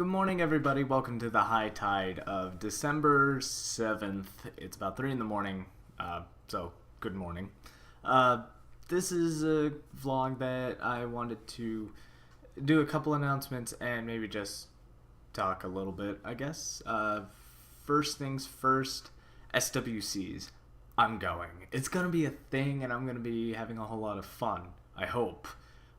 Good morning, everybody. Welcome to the high tide of December 7th. It's about 3 in the morning, so good morning. This is a vlog that I wanted to do a couple announcements and maybe just talk a little bit, I guess. First things first, SWCs. I'm going. It's going to be a thing, and I'm going to be having a whole lot of fun, I hope.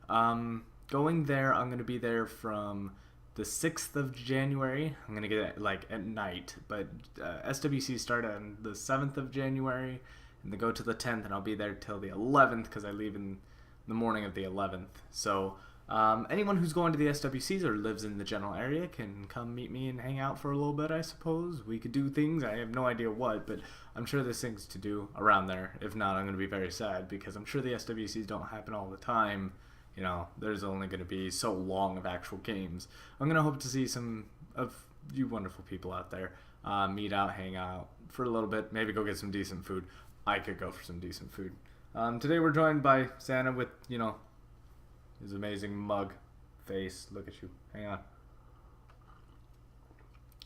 Going there, I'm going to be there from the 6th of January. I'm going to get it like at night, but SWC start on the 7th of January and they go to the 10th, and I'll be there till the 11th because I leave in the morning of the 11th. So anyone who's going to the SWCs or lives in the general area can come meet me and hang out for a little bit, I suppose. We could do things. I have no idea what, but I'm sure there's things to do around there. If not, I'm going to be very sad because I'm sure the SWCs don't happen all the time. You know, there's only going to be so long of actual games. I'm going to hope to see some of you wonderful people out there. Meet out, hang out for a little bit, maybe go get some decent food. I could go for some decent food. Today we're joined by Santa with, his amazing mug face. Look at you. Hang on.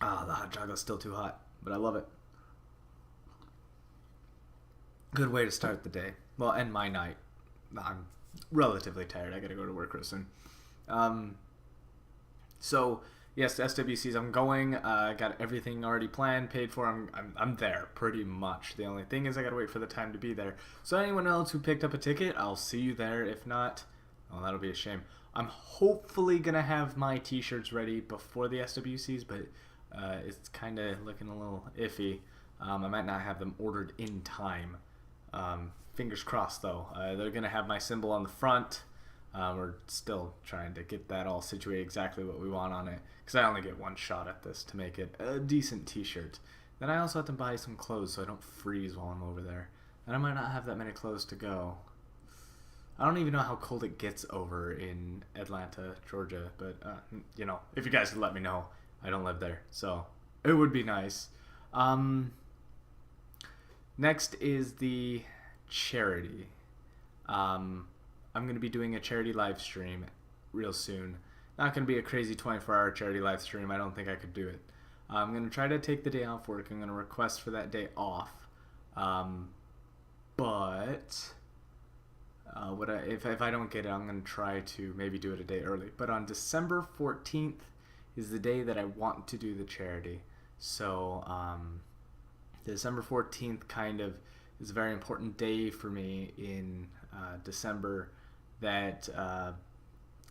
The hot chocolate's still too hot, but I love it. Good way to start the day. Well, end my night. I'm relatively tired. I gotta go to work real soon. So yes, SWCs. I'm going. I got everything already planned, paid for. I'm there pretty much. The only thing is I gotta wait for the time to be there. So anyone else who picked up a ticket, I'll see you there. If not, well, that'll be a shame. I'm hopefully gonna have my T-shirts ready before the SWCs, but it's kind of looking a little iffy. I might not have them ordered in time. Fingers crossed, though. They're going to have my symbol on the front. We're still trying to get that all situated exactly what we want on it, because I only get one shot at this to make it a decent T-shirt. Then I also have to buy some clothes so I don't freeze while I'm over there. And I might not have that many clothes to go. I don't even know how cold it gets over in Atlanta, Georgia, but, if you guys could let me know. I don't live there, so it would be nice. Next is the charity. I'm going to be doing a charity live stream real soon. Not going to be a crazy 24-hour charity live stream. I don't think I could do it. I'm going to try to take the day off work. I'm going to request for that day off. But if I don't get it, I'm going to try to maybe do it a day early. But on December 14th is the day that I want to do the charity. So December 14th kind of is a very important day for me in December that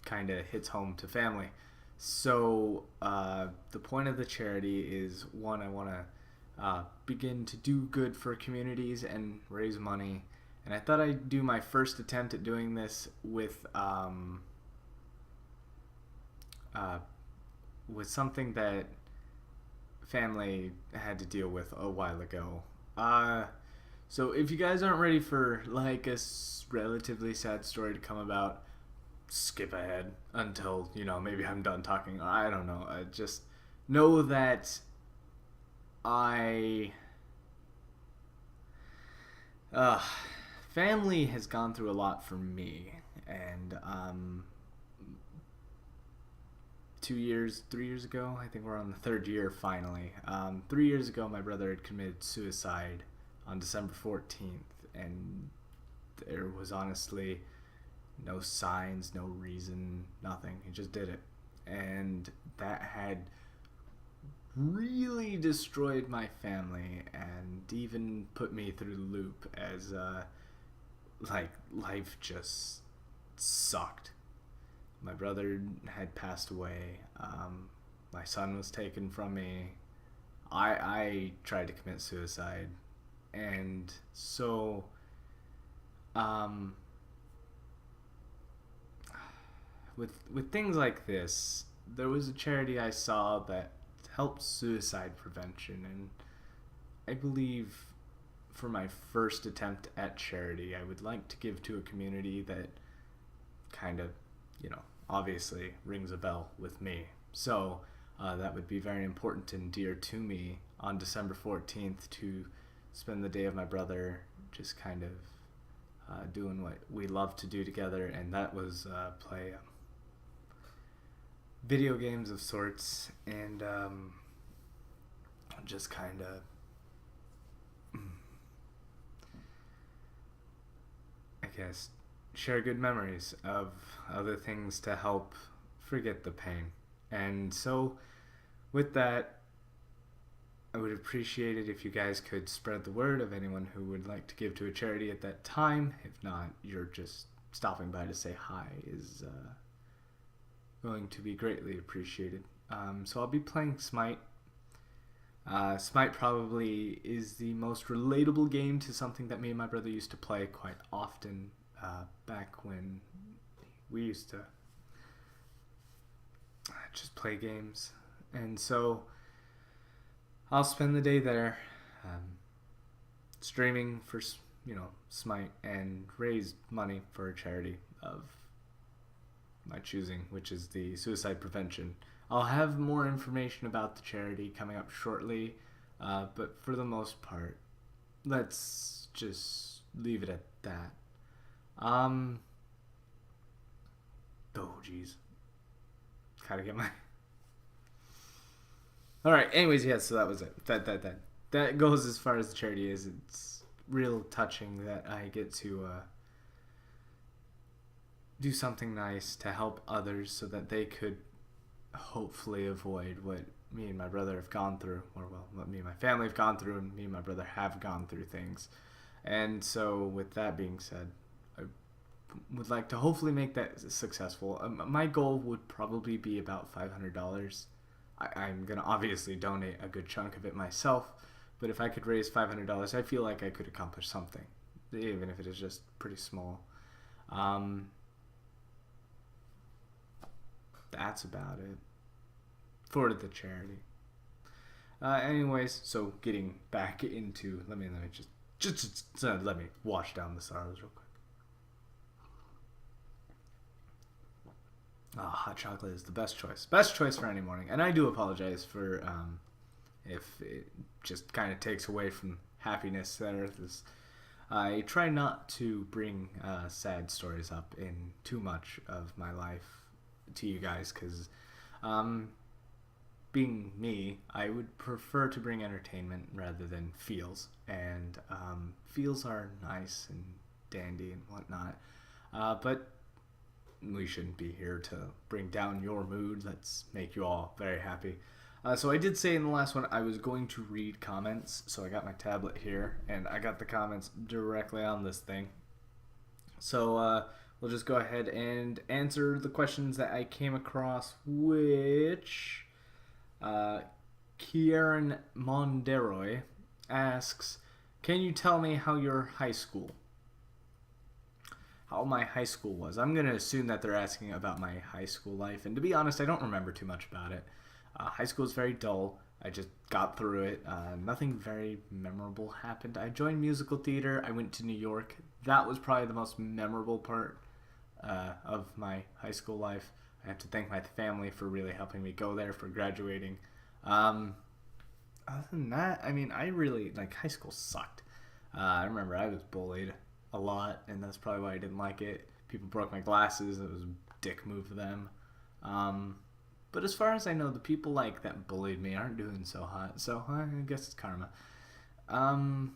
kind of hits home to family. So the point of the charity is, one, I want to begin to do good for communities and raise money. And I thought I'd do my first attempt at doing this with something that family had to deal with a while ago. So if you guys aren't ready for like a relatively sad story to come about, skip ahead until, maybe I'm done talking. I don't know. I just know that family has gone through a lot for me, and 3 years ago, I think we're on the third year finally. 3 years ago, my brother had committed suicide on December 14th, and there was honestly no signs, no reason, nothing. He just did it, and that had really destroyed my family and even put me through the loop as life just sucked. My brother had passed away. My son was taken from me. I tried to commit suicide. And so, with things like this, there was a charity I saw that helps suicide prevention. And I believe for my first attempt at charity, I would like to give to a community that kind of, obviously rings a bell with me. So that would be very important and dear to me on December 14th to spend the day of my brother just kind of doing what we love to do together, and that was play video games of sorts, and just kind of I guess share good memories of other things to help forget the pain. And so with that, I would appreciate it if you guys could spread the word of anyone who would like to give to a charity at that time. If not, you're just stopping by to say hi is going to be greatly appreciated. So I'll be playing Smite. Smite probably is the most relatable game to something that me and my brother used to play quite often back when we used to just play games. And so I'll spend the day there streaming for, Smite and raise money for a charity of my choosing, which is the suicide prevention. I'll have more information about the charity coming up shortly, but for the most part, let's just leave it at that. Oh, jeez. Gotta get my... Alright, anyways, yeah, so that was it. That goes as far as the charity is. It's real touching that I get to do something nice to help others so that they could hopefully avoid what me and my brother have gone through, or well, what me and my family have gone through, and me and my brother have gone through things. And so with that being said, I would like to hopefully make that successful. My goal would probably be about $500. I'm going to obviously donate a good chunk of it myself, but if I could raise $500, I feel like I could accomplish something, even if it is just pretty small. That's about it for the charity. Anyways, so getting back into, let me just let me wash down the sorrows real quick. Hot chocolate is the best choice for any morning. And I do apologize for if it just kind of takes away from happiness there. I try not to bring sad stories up in too much of my life to you guys, because being me, I would prefer to bring entertainment rather than feels, and feels are nice and dandy and whatnot, but we shouldn't be here to bring down your mood. Let's make you all very happy. So I did say in the last one I was going to read comments, so I got my tablet here and I got the comments directly on this thing. So we'll just go ahead and answer the questions that I came across, which Kieran Monderoy asks, can you tell me how my high school was? I'm going to assume that they're asking about my high school life, and to be honest, I don't remember too much about it. High school is very dull. I just got through it. Nothing very memorable happened. I joined musical theater. I went to New York. That was probably the most memorable part of my high school life. I have to thank my family for really helping me go there, for graduating. Other than that, I mean, I really, high school sucked. I remember I was bullied a lot, and that's probably why I didn't like it. People broke my glasses. It was a dick move of them. But as far as I know, the people that bullied me aren't doing so hot. So I guess it's karma. Jeez,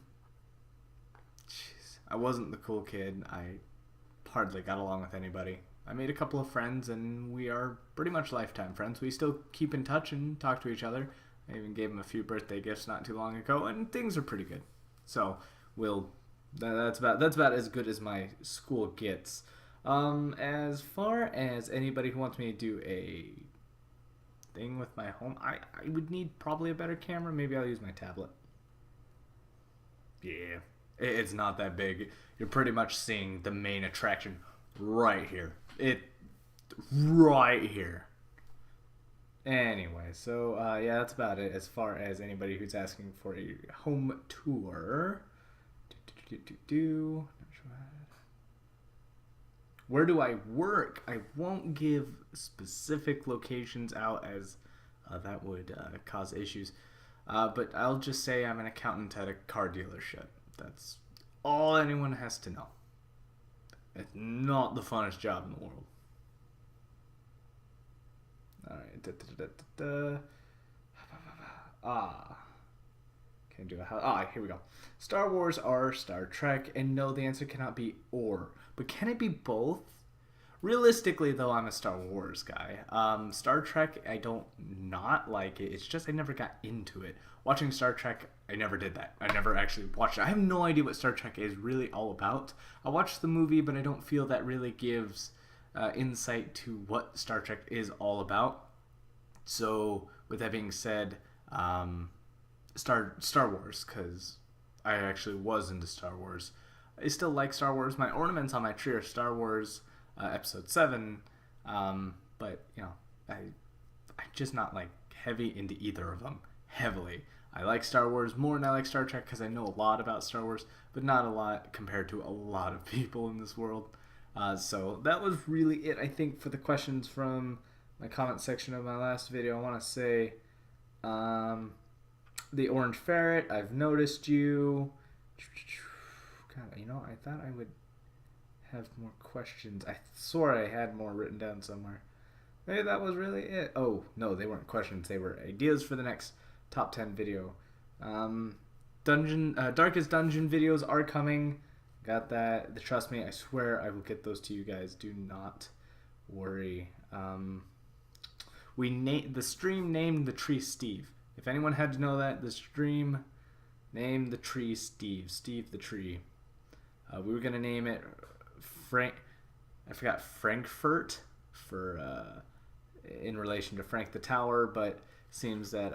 I wasn't the cool kid. I hardly got along with anybody. I made a couple of friends, and we are pretty much lifetime friends. We still keep in touch and talk to each other. I even gave them a few birthday gifts not too long ago, and things are pretty good. So that's about as good as my school gets. As far as anybody who wants me to do a thing with my home, I would need probably a better camera. Maybe I'll use my tablet. Yeah, it's not that big. You're pretty much seeing the main attraction right here. Right here. Anyway, so yeah, that's about it as far as anybody who's asking for a home tour. Where do I work? I won't give specific locations out, as that would cause issues. But I'll just say I'm an accountant at a car dealership. That's all anyone has to know. It's not the funnest job in the world. Alright. Can't do a here we go. Star Wars or Star Trek, and no, the answer cannot be or. But can it be both? Realistically, though, I'm a Star Wars guy. Star Trek, I don't not like it. It's just I never got into it. Watching Star Trek, I never did that. I never actually watched it. I have no idea what Star Trek is really all about. I watched the movie, but I don't feel that really gives insight to what Star Trek is all about. So, with that being said, Star Wars, because I actually was into Star Wars. I still like Star Wars. My ornaments on my tree are Star Wars Episode 7, but, you know, I'm just not, like, heavy into either of them, heavily. I like Star Wars more than I like Star Trek because I know a lot about Star Wars, but not a lot compared to a lot of people in this world. So that was really it, I think, for the questions from my comment section of my last video. I want to say, the Orange Ferret, I've noticed you. God, you know, I thought I would have more questions. I swore I had more written down somewhere. Maybe that was really it. Oh, no, they weren't questions. They were ideas for the next top 10 video. Darkest Dungeon videos are coming. Got that. Trust me, I swear I will get those to you guys. Do not worry. The stream named the tree Steve. If anyone had to know that, the stream named the tree Steve. Steve the tree. We were going to name it Frankfurt for in relation to Frank the Tower, but seems that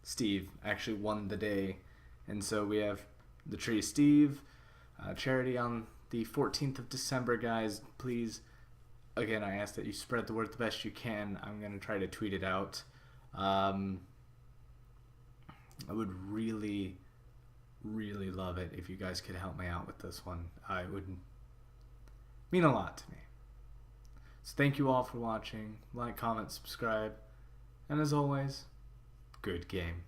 Steve actually won the day, and so we have the tree Steve charity on the 14th of December, guys. Please, again, I ask that you spread the word the best you can. I'm going to try to tweet it out. I would really love it if you guys could help me out with this one. It would mean a lot to me. So thank you all for watching. Like, comment, subscribe, and as always, good game.